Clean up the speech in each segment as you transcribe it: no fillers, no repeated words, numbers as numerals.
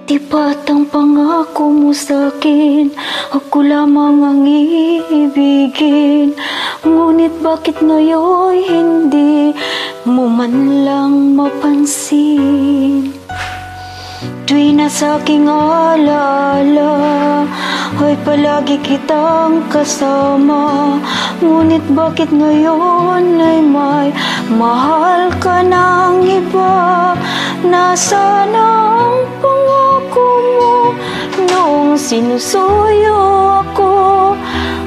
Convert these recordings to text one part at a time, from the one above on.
Tipat ang pangako mo sa'kin, ako lamang ang iibigin. Ngunit bakit ngayon hindi mo man lang mapansin? Tuwi na sa'king alaala ay palagi kitang kasama. Ngunit bakit ngayon ay may mahal ka ng iba? Nasaan ang pangako mo noong sinusuyo ako?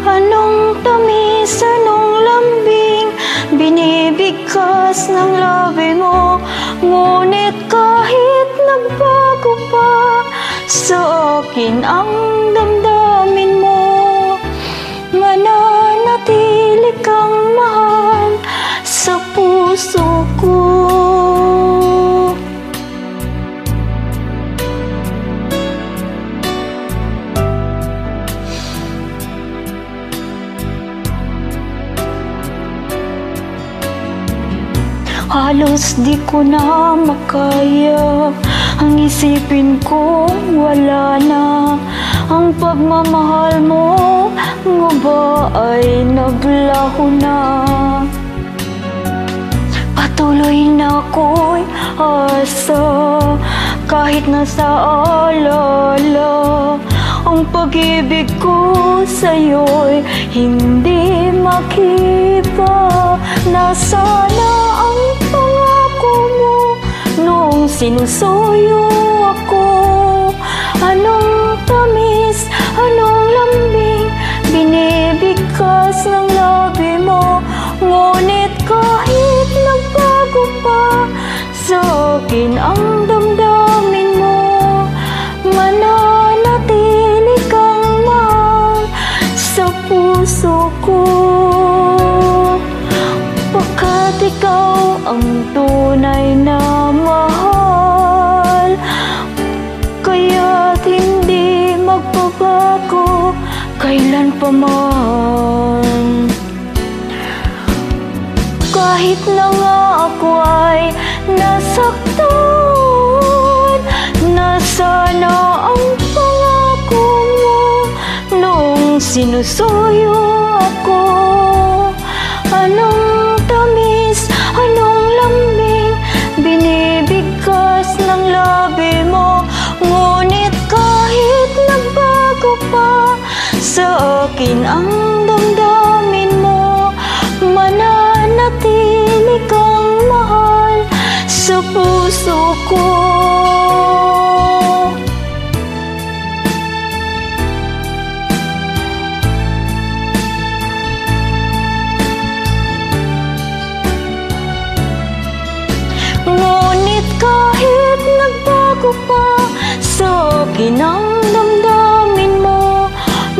Anong tamis, anong lambing binibigkas ng labi mo? Ngunit kahit nagbago pa sa akin ang damdamin mo, mananatili kang mahal sa puso ko. Halos di ko na makaya ang isipin ko, wala na ang pagmamahal mo, nga ba ay naglaho na? Patuloy na ako'y asa kahit nasa alala. Ang pag-ibig ko sa'yo'y hindi makiba. Nasana ang pangako mo noong sinusuyo ako? Anong tamis, anong lambing binibigkas ng labi mo? Ngunit kahit nagbago pa sa akin ang damdamin mo, mananatili kang mahal sa puso ko. Pagkat ikaw ang tunay na mahal, kaya't hindi magbabago kailan pa man. Kahit na nga ako ay nasaktan, nasana ang pangako mo noong sinusuyo ako. Anong tamis, anong lambing binibigkas ng labi mo? Ngunit kahit nagbago pa sa akin ang damdamin mo, mananatili kang mahal sa puso ko. Ngunit kahit nagbago pa sa akin ang damdamin mo,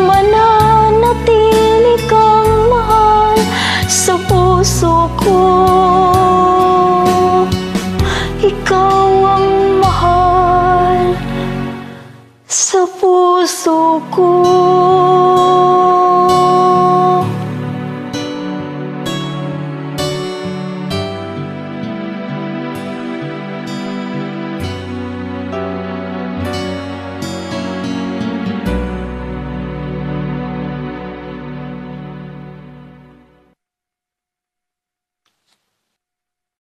mananatili kang mahal sa puso ko. Ikaw ang mahal sa puso ko.